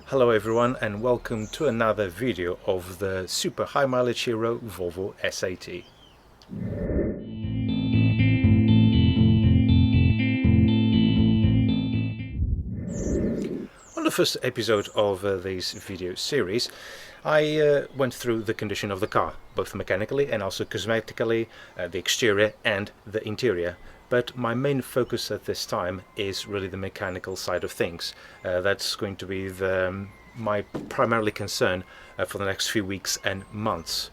Hello everyone and welcome to another video of the super high mileage hero Volvo S80. On the first episode of this video series I went through the condition of the car, both mechanically and also cosmetically, the exterior and the interior. But my main focus at this time is really the mechanical side of things. That's going to be my primarily concern for the next few weeks and months.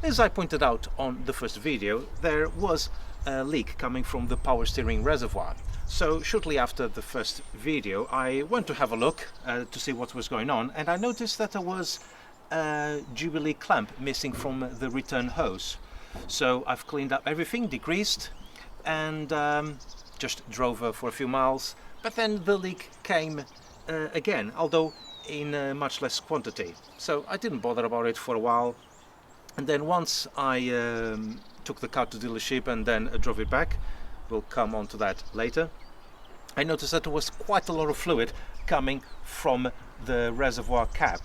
As I pointed out on the first video, there was a leak coming from the power steering reservoir. So shortly after the first video I went to have a look to see what was going on, and I noticed that there was a Jubilee clamp missing from the return hose. So I've cleaned up everything, degreased, and just drove for a few miles, but then the leak came again, although in much less quantity. So I didn't bother about it for a while, and then once I took the car to dealership and then drove it back, we'll come on to that later, I noticed that there was quite a lot of fluid coming from the reservoir cap.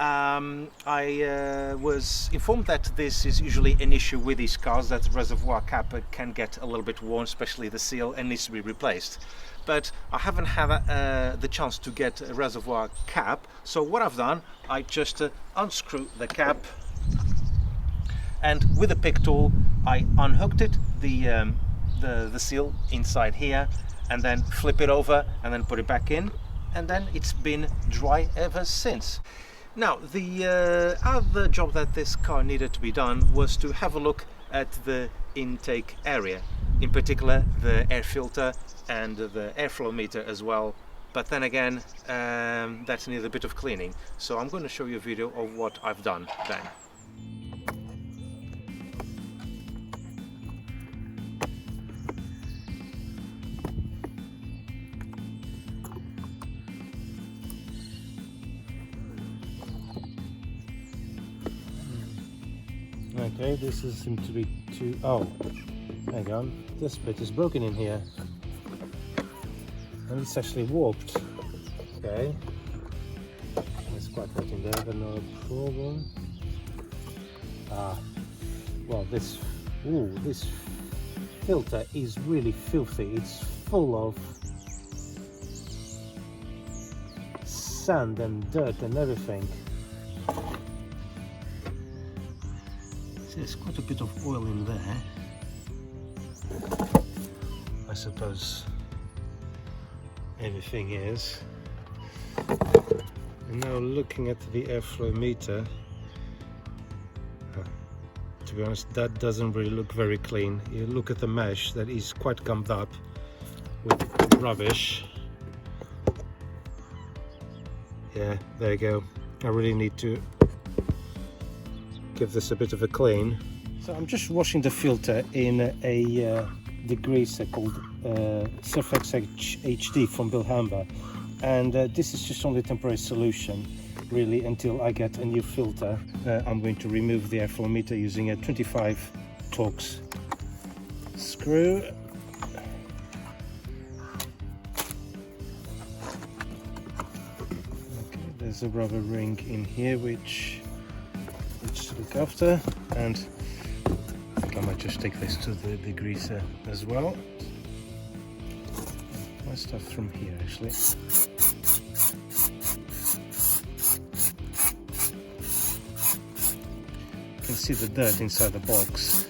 I was informed that this is usually an issue with these cars, that the reservoir cap can get a little bit worn, especially the seal, and needs to be replaced. But I haven't had the chance to get a reservoir cap, so what I've done, I just unscrew the cap, and with a pick tool I unhooked it, the seal inside here, and then flip it over and then put it back in, and then it's been dry ever since. Now, the other job that this car needed to be done was to have a look at the intake area, in particular the air filter and the airflow meter as well. But then again, that needs a bit of cleaning, so I'm going to show you a video of what I've done then. Okay, this seems to be too... oh, hang on, this bit is broken in here and it's actually warped. Okay, there's quite wet in there, but no problem. Well, this filter is really filthy. It's full of sand and dirt and everything. There's quite a bit of oil in there. I suppose everything is. And now looking at the airflow meter, to be honest, that doesn't really look very clean. You look at the mesh, that is quite gummed up with rubbish. Yeah, there you go. I really need to give this a bit of a clean. So I'm just washing the filter in a degreaser called Surfax HD from Bilhamba, and this is just only a temporary solution really until I get a new filter. I'm going to remove the airflow meter using a 25 Torx screw. Okay, there's a rubber ring in here which to look after, and I think I might just take this to the degreaser as well. My stuff from here actually. You can see the dirt inside the box.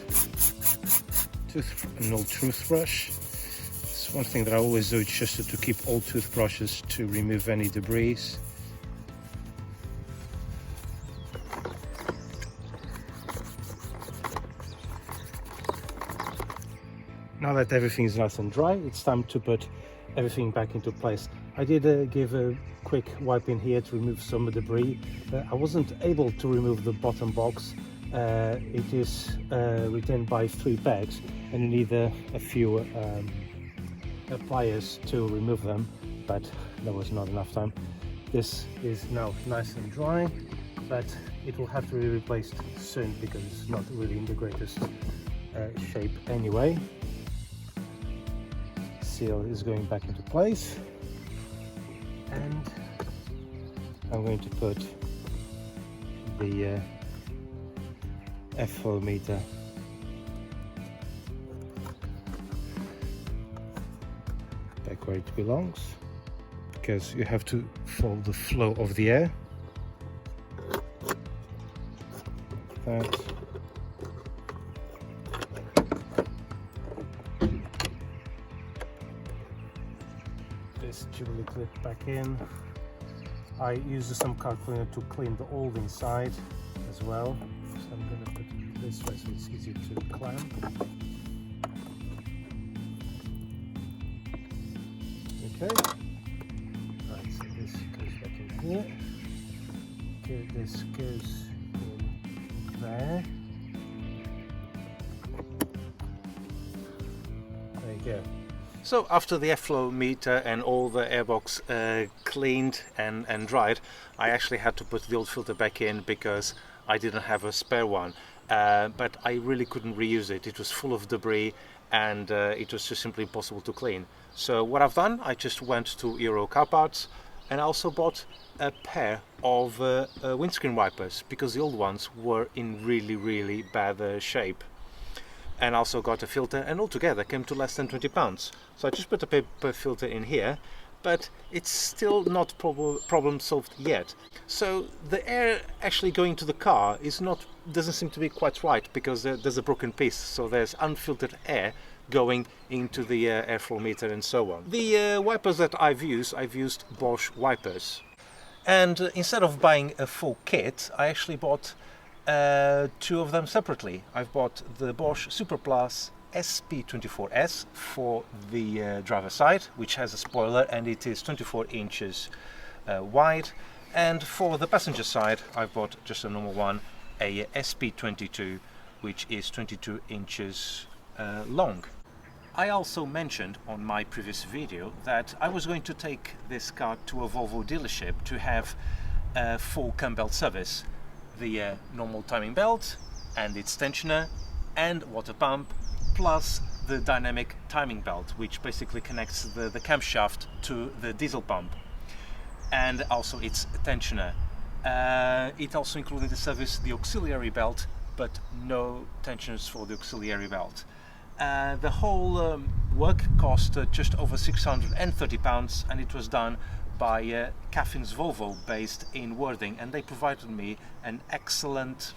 An old toothbrush. It's one thing that I always do, it's just to keep old toothbrushes to remove any debris. Now that everything is nice and dry, it's time to put everything back into place. I did give a quick wipe in here to remove some debris. I wasn't able to remove the bottom box. It is retained by 3 pegs, and you need a few pliers to remove them, but there was not enough time. This is now nice and dry, but it will have to be replaced soon because it's not really in the greatest shape anyway. Seal is going back into place, and I'm going to put the airflow meter back where it belongs, because you have to follow the flow of the air. That. This Jubilee clip back in. I use some car cleaner to clean the old inside as well, so I'm going to put it this way so it's easier to clamp. Okay, right, so this goes back in here. Okay, this goes in there. There you go. So after the airflow meter and all the airbox cleaned and dried, I actually had to put the old filter back in because I didn't have a spare one. But I really couldn't reuse it. It was full of debris and it was just simply impossible to clean. So what I've done, I just went to Euro Car Parts and I also bought a pair of windscreen wipers because the old ones were in really bad shape. And also got a filter, and altogether came to less than £20. So I just put a paper filter in here, but it's still not problem solved yet. So the air actually going to the car doesn't seem to be quite right, because there's a broken piece. So there's unfiltered air going into the airflow meter and so on. The wipers that I've used Bosch wipers. And instead of buying a full kit, I actually bought two of them separately. I've bought the Bosch Super Plus SP24S for the driver's side, which has a spoiler and it is 24 inches wide, and for the passenger side I've bought just a normal one, a SP22, which is 22 inches long. I also mentioned on my previous video that I was going to take this car to a Volvo dealership to have a full cambelt service. The normal timing belt and its tensioner and water pump, plus the dynamic timing belt, which basically connects the camshaft to the diesel pump, and also its tensioner. It also included the service the auxiliary belt, but no tensioners for the auxiliary belt. The whole work cost just over £630, and it was done by Caffin's Volvo, based in Worthing, and they provided me an excellent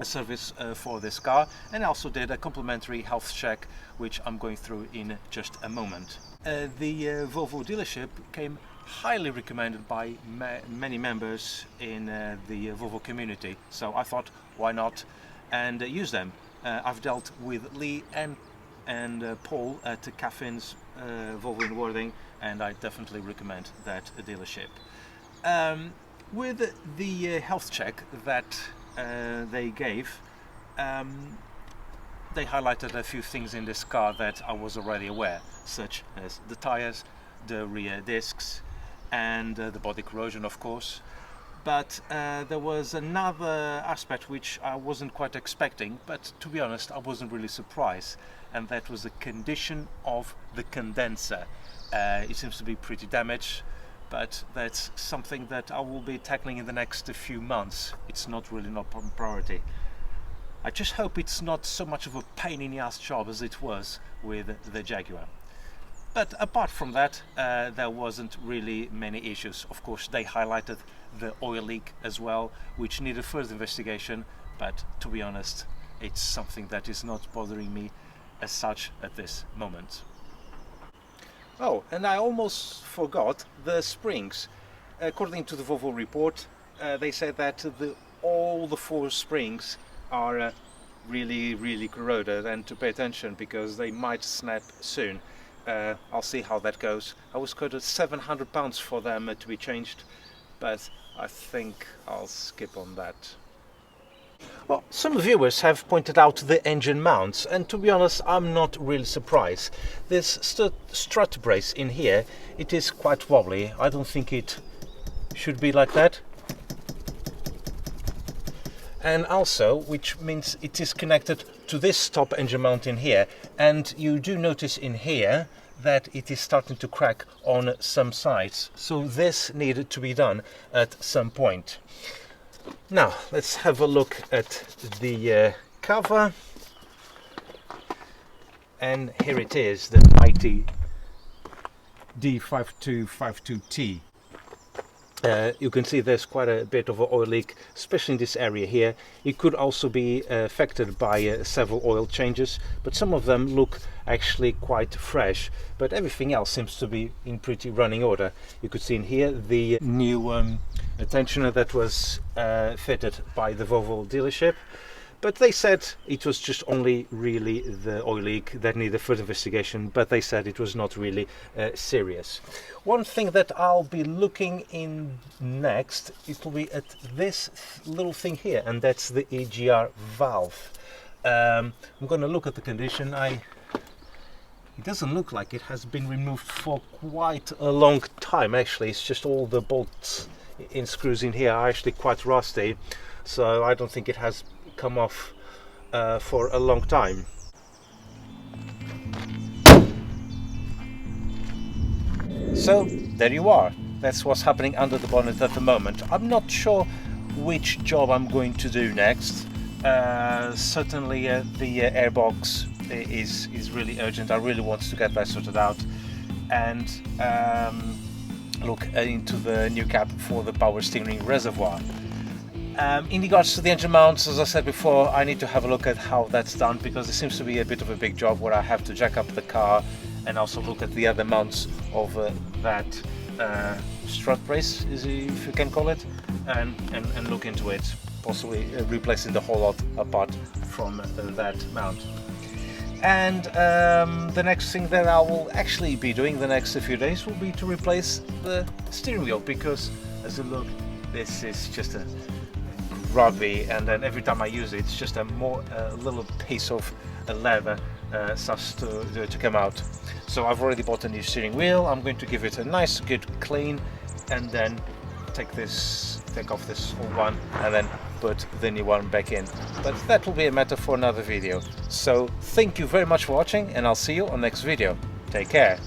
service for this car, and also did a complimentary health check, which I'm going through in just a moment. The Volvo dealership came highly recommended by many members in the Volvo community, so I thought, why not, and use them. I've dealt with Lee and Paul at Caffin's Volvo in Worthing, and I definitely recommend that dealership. With the health check that they gave, they highlighted a few things in this car that I was already aware, such as the tires, the rear discs, and the body corrosion, of course. But there was another aspect which I wasn't quite expecting, but to be honest I wasn't really surprised, and that was the condition of the condenser. It seems to be pretty damaged, but that's something that I will be tackling in the next few months. It's not really not priority. I just hope it's not so much of a pain in the ass job as it was with the Jaguar. But apart from that, there wasn't really many issues. Of course, they highlighted the oil leak as well, which needed further investigation, but to be honest, it's something that is not bothering me as such at this moment. Oh, and I almost forgot the springs. According to the Volvo report, they said that all the 4 springs are really corroded, and to pay attention because they might snap soon. I'll see how that goes. I was quoted £700 for them to be changed, but I think I'll skip on that. Well, some viewers have pointed out the engine mounts, and to be honest, I'm not really surprised. This strut brace in here, it is quite wobbly. I don't think it should be like that. And also, which means it is connected to this top engine mount in here, and you do notice in here that it is starting to crack on some sides. So this needed to be done at some point. Now let's have a look at the cover. And here it is, the mighty D5252T. You can see there's quite a bit of an oil leak, especially in this area here. It could also be affected by several oil changes, but some of them look actually quite fresh, but everything else seems to be in pretty running order. You could see in here the new tensioner that was fitted by the Volvo dealership. But they said it was just only really the oil leak that needed further investigation, but they said it was not really serious. One thing that I'll be looking in next, it will be at this little thing here, and that's the Egr valve. I'm going to look at the condition. It doesn't look like it has been removed for quite a long time. Actually, it's just all the bolts and screws in here are actually quite rusty, so I don't think it has come off for a long time. So there you are. That's what's happening under the bonnet at the moment. I'm not sure which job I'm going to do next. Certainly the airbox is really urgent. I really want to get that sorted out, and look into the new cap for the power steering reservoir. In regards to the engine mounts, as I said before, I need to have a look at how that's done, because it seems to be a bit of a big job where I have to jack up the car and also look at the other mounts of that strut brace, if you can call it, and look into it, possibly replacing the whole lot apart from that mount. And the next thing that I will actually be doing the next few days will be to replace the steering wheel, because as you look, this is just a grubby, and then every time I use it, it's just a little piece of leather starts to come out. So I've already bought a new steering wheel. I'm going to give it a nice good clean, and then take off this old one and then put the new one back in. But that will be a matter for another video. So thank you very much for watching, and I'll see you on next video. Take care.